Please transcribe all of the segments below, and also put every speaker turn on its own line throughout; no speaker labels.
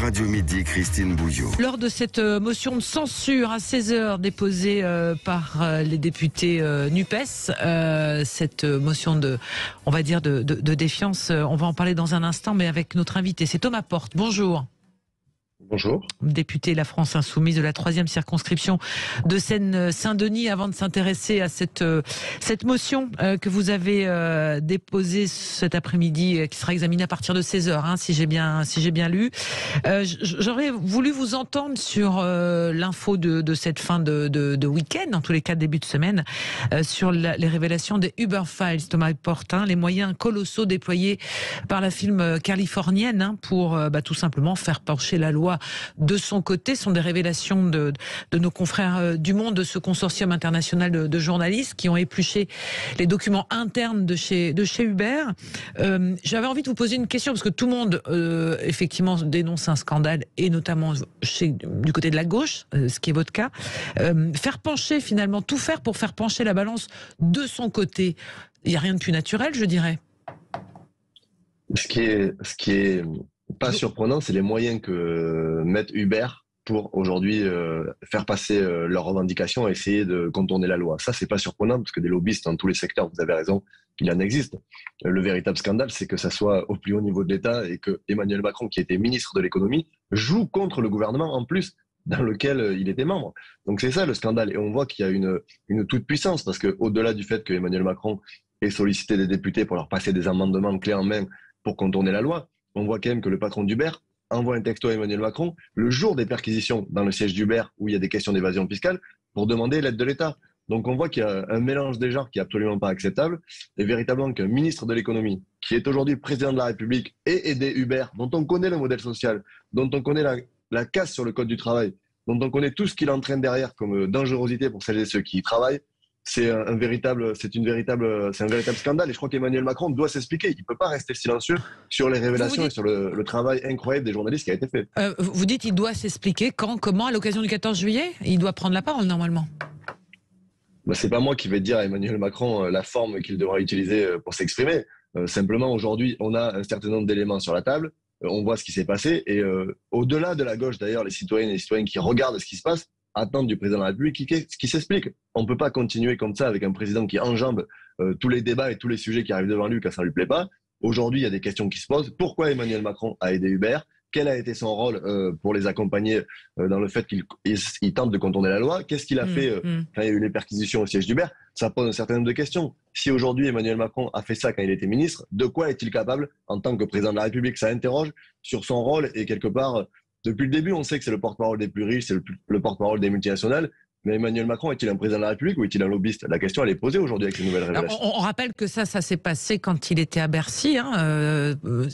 Radio Midi, Christine Bouillot.
Lors de cette motion de censure à 16h déposée par les députés NUPES, cette motion on va dire de défiance, on va en parler dans un instant, mais avec notre invité, c'est Thomas Porte. Bonjour.
Bonjour.
Député La France Insoumise de la 3e circonscription de Seine-Saint-Denis. Avant de s'intéresser à cette motion que vous avez déposée cet après-midi, qui sera examinée à partir de 16h, si j'ai bien lu, j'aurais voulu vous entendre sur l'info de cette fin de week-end, en tous les cas début de semaine, sur les révélations des Uber Files, Thomas Porte, les moyens colossaux déployés par la firme californienne pour tout simplement faire pencher la loi de son côté. Sont des révélations de nos confrères du Monde, de ce consortium international de journalistes qui ont épluché les documents internes de chez Uber. J'avais envie de vous poser une question parce que tout le monde effectivement dénonce un scandale, et notamment du côté de la gauche, ce qui est votre cas. Faire pencher, finalement, tout faire pour faire pencher la balance de son côté. Il n'y a rien de plus naturel, je dirais.
Ce qui est pas surprenant, c'est les moyens que mettent Uber pour aujourd'hui faire passer leurs revendications et essayer de contourner la loi. Ça, c'est pas surprenant parce que des lobbyistes dans tous les secteurs, vous avez raison, il en existe. Le véritable scandale, c'est que ça soit au plus haut niveau de l'État et que Emmanuel Macron, qui était ministre de l'économie, joue contre le gouvernement en plus dans lequel il était membre. Donc c'est ça le scandale. Et on voit qu'il y a une toute-puissance parce que au-delà du fait que Emmanuel Macron ait sollicité des députés pour leur passer des amendements clés en main pour contourner la loi, on voit quand même que le patron d'Uber envoie un texto à Emmanuel Macron le jour des perquisitions dans le siège d'Uber où il y a des questions d'évasion fiscale pour demander l'aide de l'État. Donc on voit qu'il y a un mélange des genres qui est absolument pas acceptable, et véritablement qu'un ministre de l'économie qui est aujourd'hui président de la République ait aidé Uber, dont on connaît le modèle social, dont on connaît la casse sur le code du travail, dont on connaît tout ce qu'il entraîne derrière comme dangerosité pour celles et ceux qui y travaillent. C'est un véritable scandale, et je crois qu'Emmanuel Macron doit s'expliquer. Il ne peut pas rester silencieux sur les révélations et sur le travail incroyable des journalistes qui a été fait.
Vous dites qu'il doit s'expliquer quand, comment, à l'occasion du 14 juillet? Il doit prendre la parole normalement.
C'est pas moi qui vais dire à Emmanuel Macron la forme qu'il devra utiliser pour s'exprimer. Simplement, aujourd'hui, on a un certain nombre d'éléments sur la table. On voit ce qui s'est passé, et au-delà de la gauche, d'ailleurs, les citoyennes et les citoyens qui regardent ce qui se passe attendent du président de la République qui s'explique. On ne peut pas continuer comme ça avec un président qui enjambe tous les débats et tous les sujets qui arrivent devant lui quand ça ne lui plaît pas. Aujourd'hui, il y a des questions qui se posent. Pourquoi Emmanuel Macron a aidé Uber? Quel a été son rôle pour les accompagner dans le fait qu'il tente de contourner la loi? Qu'est-ce qu'il a fait quand il y a eu les perquisitions au siège d'Uber? Ça pose un certain nombre de questions. Si aujourd'hui Emmanuel Macron a fait ça quand il était ministre, de quoi est-il capable en tant que président de la République? Ça interroge sur son rôle, et quelque part, depuis le début, on sait que c'est le porte-parole des plus riches, c'est le porte-parole des multinationales. Mais Emmanuel Macron est-il un président de la République ou est-il un lobbyiste? La question, elle est posée aujourd'hui avec les nouvelles révélations.
On rappelle que ça s'est passé quand il était à Bercy.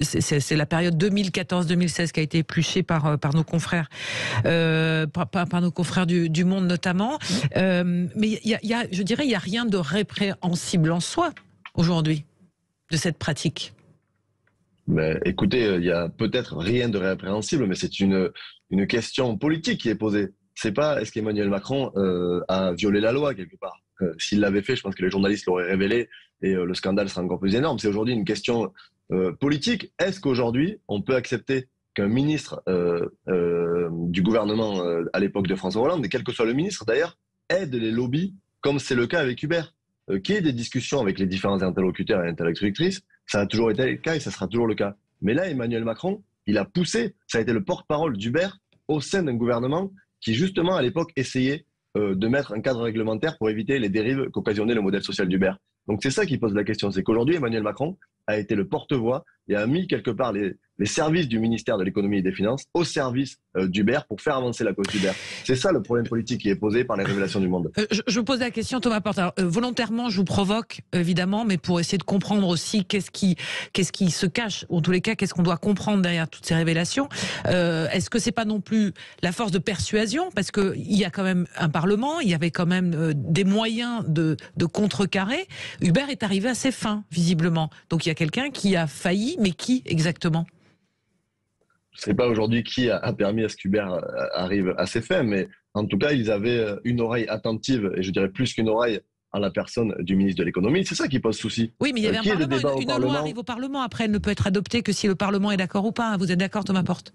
C'est la période 2014-2016 qui a été épluchée par nos confrères, par nos confrères du Monde notamment. Mais je dirais, il n'y a rien de répréhensible en soi aujourd'hui de cette pratique.
Mais écoutez, il y a peut-être rien de répréhensible, mais c'est une question politique qui est posée. C'est pas est-ce qu'Emmanuel Macron a violé la loi quelque part. S'il l'avait fait, je pense que les journalistes l'auraient révélé et le scandale serait encore plus énorme. C'est aujourd'hui une question politique. Est-ce qu'aujourd'hui on peut accepter qu'un ministre du gouvernement à l'époque de François Hollande, et quel que soit le ministre d'ailleurs, aide les lobbies comme c'est le cas avec Uber? Qu'il y ait des discussions avec les différents interlocuteurs et interlocutrices, ça a toujours été le cas et ça sera toujours le cas. Mais là, Emmanuel Macron, il a poussé, ça a été le porte-parole d'Uber au sein d'un gouvernement qui, justement, à l'époque, essayait de mettre un cadre réglementaire pour éviter les dérives qu'occasionnait le modèle social d'Uber. Donc c'est ça qui pose la question, c'est qu'aujourd'hui, Emmanuel Macron a été le porte-voix et a mis quelque part les services du ministère de l'économie et des finances au service d'Uber pour faire avancer la cause d'Uber. C'est ça le problème politique qui est posé par les révélations du Monde.
Je vous pose la question, Thomas Porte. Alors, volontairement, je vous provoque, évidemment, mais pour essayer de comprendre aussi qu'est-ce qui se cache, ou en tous les cas, qu'est-ce qu'on doit comprendre derrière toutes ces révélations. Est-ce que c'est pas non plus la force de persuasion? Parce qu'il y a quand même un Parlement, il y avait quand même des moyens de contrecarrer. Uber est arrivé à ses fins, visiblement. Donc il y a quelqu'un qui a failli, mais qui exactement?
Je ne sais pas aujourd'hui qui a permis à ce qu'Uber arrive à ses fins, mais en tout cas, ils avaient une oreille attentive, et je dirais plus qu'une oreille, en la personne du ministre de l'économie. C'est ça qui pose souci.
Oui, mais il y avait un Parlement, une loi arrive au Parlement, après elle ne peut être adoptée que si le Parlement est d'accord ou pas. Vous êtes d'accord, Thomas Porte?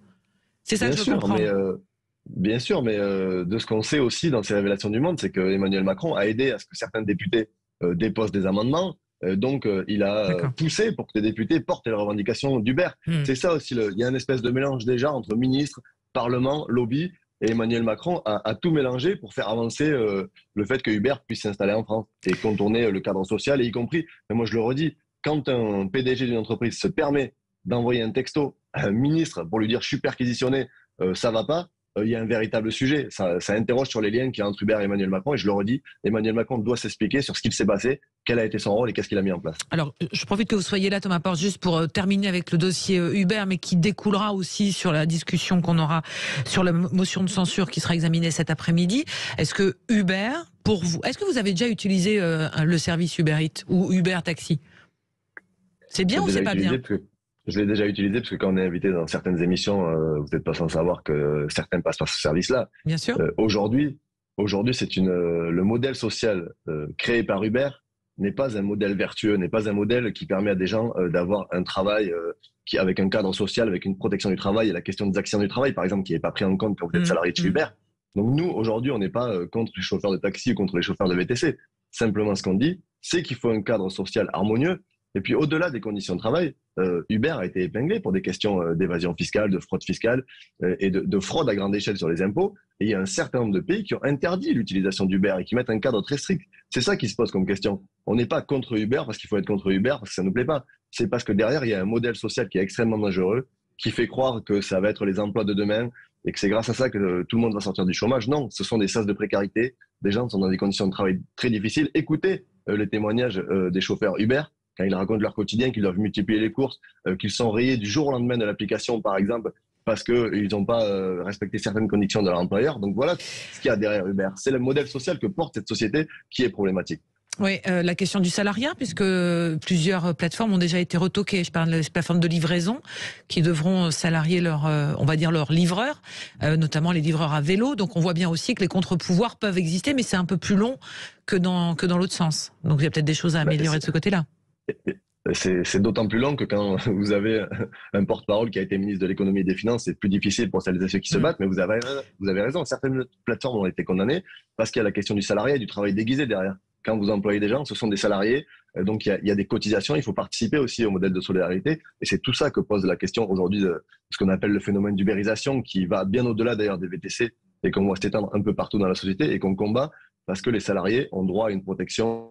C'est ça que je veux comprendre.
Bien sûr, mais de ce qu'on sait aussi dans ces révélations du Monde, c'est que Emmanuel Macron a aidé à ce que certains députés déposent des amendements. Donc, il a poussé pour que les députés portent les revendications d'Uber. C'est ça aussi. Il y a une espèce de mélange déjà entre ministres, Parlement, lobby, et Emmanuel Macron a tout mélangé pour faire avancer le fait que Uber puisse s'installer en France et contourner le cadre social, et y compris, mais moi je le redis, quand un PDG d'une entreprise se permet d'envoyer un texto à un ministre pour lui dire « je suis perquisitionné, ça va pas », il y a un véritable sujet. Ça interroge sur les liens qu'il y a entre Uber et Emmanuel Macron. Et je le redis, Emmanuel Macron doit s'expliquer sur ce qu'il s'est passé, quel a été son rôle et qu'est-ce qu'il a mis en place.
Alors, je profite que vous soyez là, Thomas Porte, juste pour terminer avec le dossier Uber, mais qui découlera aussi sur la discussion qu'on aura sur la motion de censure qui sera examinée cet après-midi. Est-ce que Uber, pour vous, est-ce que vous avez déjà utilisé le service Uber Eats ou Uber Taxi? C'est bien ou c'est pas bien?
Je l'ai déjà utilisé parce que quand on est invité dans certaines émissions, vous n'êtes pas sans savoir que certains passent par ce service-là.
Bien sûr.
Aujourd'hui, c'est le modèle social créé par Uber n'est pas un modèle vertueux, n'est pas un modèle qui permet à des gens d'avoir un travail avec un cadre social, avec une protection du travail et la question des accidents du travail, par exemple, qui n'est pas pris en compte quand vous êtes salarié de chez Uber. Donc nous, aujourd'hui, on n'est pas contre les chauffeurs de taxi ou contre les chauffeurs de VTC. Simplement, ce qu'on dit, c'est qu'il faut un cadre social harmonieux. Et puis, au-delà des conditions de travail, Uber a été épinglé pour des questions d'évasion fiscale, de fraude fiscale et de fraude à grande échelle sur les impôts. Et il y a un certain nombre de pays qui ont interdit l'utilisation d'Uber et qui mettent un cadre très strict. C'est ça qui se pose comme question. On n'est pas contre Uber parce qu'il faut être contre Uber parce que ça ne nous plaît pas. C'est parce que derrière, il y a un modèle social qui est extrêmement dangereux, qui fait croire que ça va être les emplois de demain et que c'est grâce à ça que tout le monde va sortir du chômage. Non, ce sont des sas de précarité. Des gens sont dans des conditions de travail très difficiles. Écoutez les témoignages des chauffeurs Uber, quand ils racontent leur quotidien, qu'ils doivent multiplier les courses, qu'ils sont rayés du jour au lendemain de l'application, par exemple, parce qu'ils n'ont pas respecté certaines conditions de leur employeur. Donc voilà ce qu'il y a derrière Uber. C'est le modèle social que porte cette société qui est problématique.
Oui, la question du salariat, puisque plusieurs plateformes ont déjà été retoquées. Je parle des plateformes de livraison qui devront salarier on va dire leurs livreurs, notamment les livreurs à vélo. Donc on voit bien aussi que les contre-pouvoirs peuvent exister, mais c'est un peu plus long que dans l'autre sens. Donc il y a peut-être des choses à améliorer de ce côté-là.
C'est d'autant plus long que quand vous avez un porte-parole qui a été ministre de l'économie et des finances, c'est plus difficile pour celles et ceux qui se battent, mais vous avez raison. Certaines plateformes ont été condamnées parce qu'il y a la question du salariat et du travail déguisé derrière. Quand vous employez des gens, ce sont des salariés, donc il y a des cotisations, il faut participer aussi au modèle de solidarité, et c'est tout ça que pose la question aujourd'hui de ce qu'on appelle le phénomène d'ubérisation, qui va bien au-delà d'ailleurs des VTC, et qu'on voit s'étendre un peu partout dans la société, et qu'on combat parce que les salariés ont droit à une protection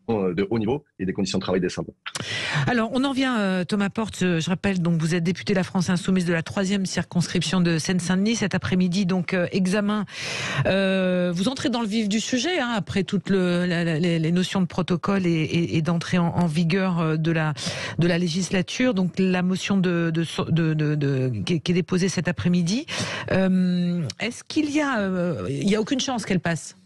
de haut niveau et des conditions de travail décentes.
Alors, on en vient, Thomas Porte, je rappelle, donc vous êtes député de la France Insoumise de la 3e circonscription de Seine-Saint-Denis. Cet après-midi, donc, examen. Vous entrez dans le vif du sujet, après toutes les notions de protocole et d'entrée en vigueur de la législature. Donc, la motion qui est déposée cet après-midi. Est-ce qu'il y a aucune chance qu'elle passe?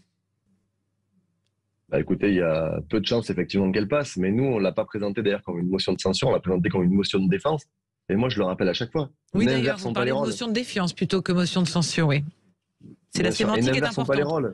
Écoutez, il y a peu de chances effectivement qu'elle passe, mais nous, on ne l'a pas présentée d'ailleurs comme une motion de censure, on l'a présentée comme une motion de défense. Et moi, je le rappelle à chaque fois.
Oui, d'ailleurs, vous parlez de motion de défiance plutôt que motion de censure, oui. C'est la sémantique qui est importante.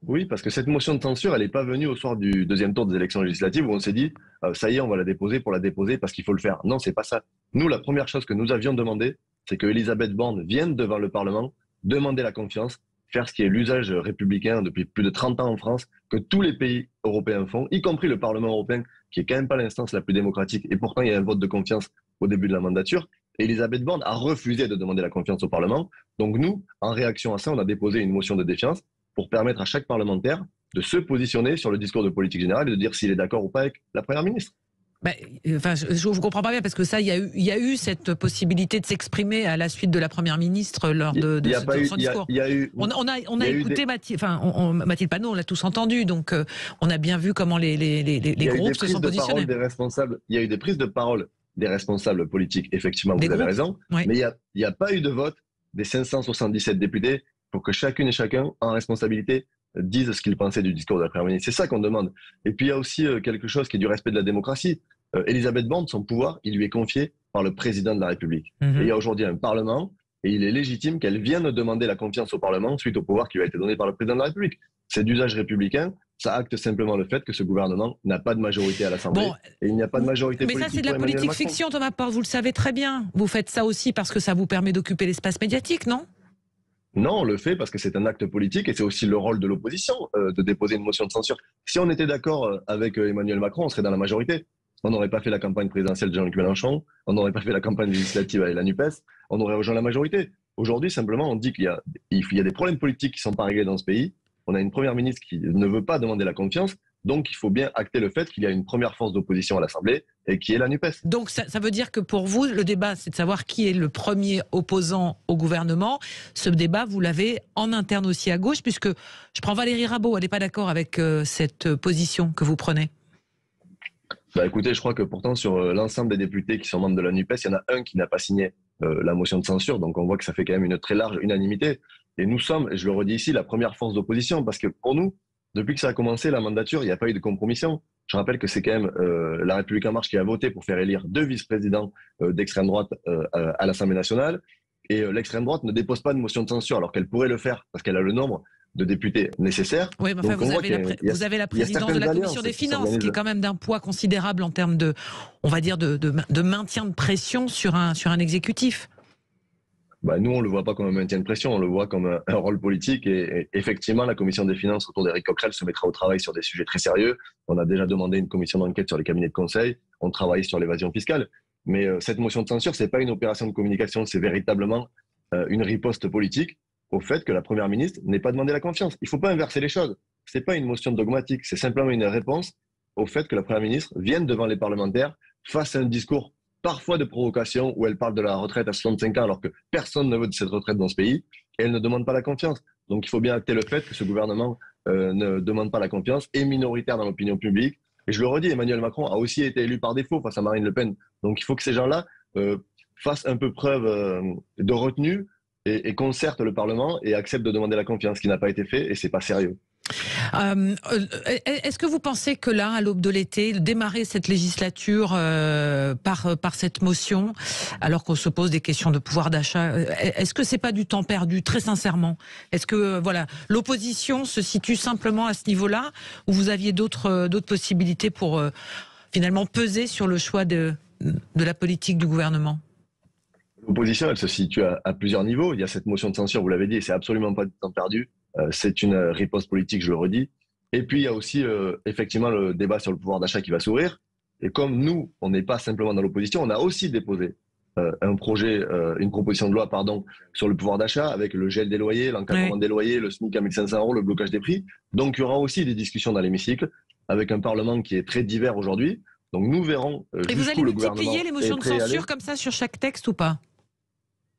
Oui, parce que cette motion de censure, elle n'est pas venue au soir du deuxième tour des élections législatives où on s'est dit ça y est, on va la déposer pour la déposer parce qu'il faut le faire. Non, c'est pas ça. Nous, la première chose que nous avions demandé, c'est que Elisabeth Borne vienne devant le Parlement demander la confiance, faire ce qui est l'usage républicain depuis plus de 30 ans en France, que tous les pays européens font, y compris le Parlement européen, qui est quand même pas l'instance la plus démocratique, et pourtant il y a un vote de confiance au début de la mandature. Et Elisabeth Borne a refusé de demander la confiance au Parlement. Donc nous, en réaction à ça, on a déposé une motion de défiance pour permettre à chaque parlementaire de se positionner sur le discours de politique générale et de dire s'il est d'accord ou pas avec la Première ministre.
Je vous comprends pas bien parce que ça, il y a eu cette possibilité de s'exprimer à la suite de la première ministre lors de son discours. On a écouté Mathilde Panot, on l'a tous entendu, donc on a bien vu comment les groupes se sont positionnés.
Il y a eu des prises de parole des responsables politiques, effectivement, vous avez raison, oui. Mais il n'y a pas eu de vote des 577 députés pour que chacune et chacun, en responsabilité, disent ce qu'ils pensaient du discours de la Première ministre. C'est ça qu'on demande. Et puis il y a aussi quelque chose qui est du respect de la démocratie. Elisabeth Borne, son pouvoir, il lui est confié par le président de la République. Et il y a aujourd'hui un Parlement, et il est légitime qu'elle vienne demander la confiance au Parlement suite au pouvoir qui lui a été donné par le président de la République. C'est d'usage républicain, ça acte simplement le fait que ce gouvernement n'a pas de majorité à l'Assemblée.
Bon,
et il n'y a pas de majorité
mais
politique.
ça, c'est de la
pour Emmanuel
politique
Macron.
fiction, Thomas Porte, vous le savez très bien. Vous faites ça aussi parce que ça vous permet d'occuper l'espace médiatique, non?
Non, on le fait parce que c'est un acte politique et c'est aussi le rôle de l'opposition de déposer une motion de censure. Si on était d'accord avec Emmanuel Macron, on serait dans la majorité. On n'aurait pas fait la campagne présidentielle de Jean-Luc Mélenchon, on n'aurait pas fait la campagne législative avec la NUPES, on aurait rejoint la majorité. Aujourd'hui, simplement, on dit qu'il y a des problèmes politiques qui ne sont pas réglés dans ce pays. On a une première ministre qui ne veut pas demander la confiance. Donc, il faut bien acter le fait qu'il y a une première force d'opposition à l'Assemblée et qui est la NUPES.
Donc, ça veut dire que pour vous, le débat, c'est de savoir qui est le premier opposant au gouvernement. Ce débat, vous l'avez en interne aussi à gauche, puisque je prends Valérie Rabault, elle n'est pas d'accord avec cette position que vous prenez.
Bah écoutez, je crois que pourtant, sur l'ensemble des députés qui sont membres de la NUPES, il y en a un qui n'a pas signé la motion de censure. Donc, on voit que ça fait quand même une très large unanimité. Et nous sommes, et je le redis ici, la première force d'opposition, parce que pour nous, depuis que ça a commencé, la mandature, il n'y a pas eu de compromission. Je rappelle que c'est quand même la République En Marche qui a voté pour faire élire 2 vice-présidents d'extrême droite à l'Assemblée nationale. Et l'extrême droite ne dépose pas de motion de censure, alors qu'elle pourrait le faire, parce qu'elle a le nombre de députés nécessaires.
Oui, mais enfin, vous avez la présidence de la Commission des Finances, qui est quand même d'un poids considérable en termes de, on va dire, de maintien de pression sur un exécutif.
Bah, nous, on ne le voit pas comme un maintien de pression, on le voit comme un rôle politique. Et effectivement, la commission des finances autour d'Éric Coquerel se mettra au travail sur des sujets très sérieux. On a déjà demandé une commission d'enquête sur les cabinets de conseil. On travaille sur l'évasion fiscale. Mais cette motion de censure, c'est pas une opération de communication, c'est véritablement une riposte politique au fait que la première ministre n'ait pas demandé la confiance. Il ne faut pas inverser les choses. C'est pas une motion dogmatique, c'est simplement une réponse au fait que la première ministre vienne devant les parlementaires, fasse un discours parfois de provocation où elle parle de la retraite à 65 ans alors que personne ne veut de cette retraite dans ce pays et elle ne demande pas la confiance. Donc il faut bien acter le fait que ce gouvernement ne demande pas la confiance, est minoritaire dans l'opinion publique. Et je le redis, Emmanuel Macron a aussi été élu par défaut face à Marine Le Pen. Donc il faut que ces gens-là fassent un peu preuve de retenue et concertent le Parlement et acceptent de demander la confiance, ce qui n'a pas été fait et c'est pas sérieux.
Est-ce que vous pensez que là, à l'aube de l'été, démarrer cette législature par cette motion, alors qu'on se pose des questions de pouvoir d'achat, est-ce que c'est pas du temps perdu, très sincèrement? Est-ce que voilà, l'opposition se situe simplement à ce niveau-là, ou vous aviez d'autres possibilités pour finalement peser sur le choix de la politique du gouvernement?
L'opposition, elle se situe à plusieurs niveaux. Il y a cette motion de censure, vous l'avez dit, et c'est absolument pas du temps perdu. C'est une riposte politique, je le redis. Et puis, il y a aussi effectivement le débat sur le pouvoir d'achat qui va s'ouvrir. Et comme nous, on n'est pas simplement dans l'opposition, on a aussi déposé une proposition de loi sur le pouvoir d'achat avec le gel des loyers, l'encadrement des loyers, le SMIC à 1 500 €, le blocage des prix. Donc, il y aura aussi des discussions dans l'hémicycle avec un Parlement qui est très divers aujourd'hui. Donc, nous verrons
et vous allez
le gouvernement
multiplier les motions de censure comme ça sur chaque texte ou pas?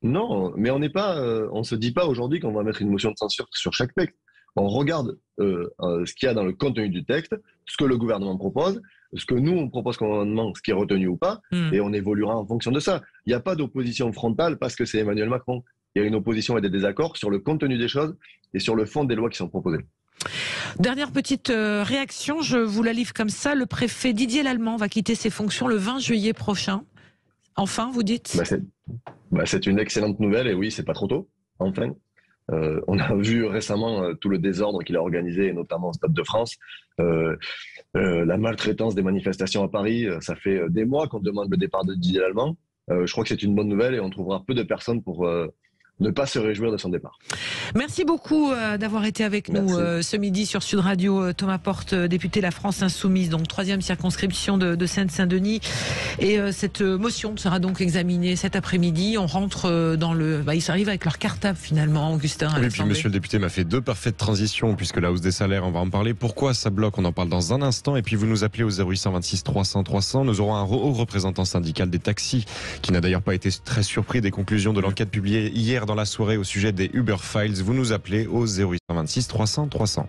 Non, mais on se dit pas aujourd'hui qu'on va mettre une motion de censure sur chaque texte. On regarde ce qu'il y a dans le contenu du texte, ce que le gouvernement propose, ce que nous on propose comme amendement, ce qui est retenu ou pas, et on évoluera en fonction de ça. Il n'y a pas d'opposition frontale parce que c'est Emmanuel Macron. Il y a une opposition et des désaccords sur le contenu des choses et sur le fond des lois qui sont proposées.
Dernière petite réaction, je vous la livre comme ça. Le préfet Didier Lallemand va quitter ses fonctions le 20 juillet prochain. Enfin, vous dites?
C'est une excellente nouvelle et oui, c'est pas trop tôt. Enfin, on a vu récemment tout le désordre qu'il a organisé, notamment au Stade de France, la maltraitance des manifestations à Paris. Ça fait des mois qu'on demande le départ de Didier Lallemand. Je crois que c'est une bonne nouvelle et on trouvera peu de personnes pour ne pas se réjouir de son départ.
Merci beaucoup d'avoir été avec nous ce midi sur Sud Radio. Thomas Porte, député La France Insoumise, donc 3e circonscription de Seine-Saint-Denis. Et cette motion sera donc examinée cet après-midi. On rentre dans le... ils arrivent avec leur cartable finalement, Augustin.
Oui, puis monsieur le député m'a fait 2 parfaites transitions, puisque la hausse des salaires, on va en parler. Pourquoi ça bloque? On en parle dans un instant. Et puis vous nous appelez au 0826 300 300. Nous aurons un haut représentant syndical des taxis, qui n'a d'ailleurs pas été très surpris des conclusions de l'enquête publiée hier dans la soirée au sujet des Uber Files. Vous nous appelez au 0826 300 300.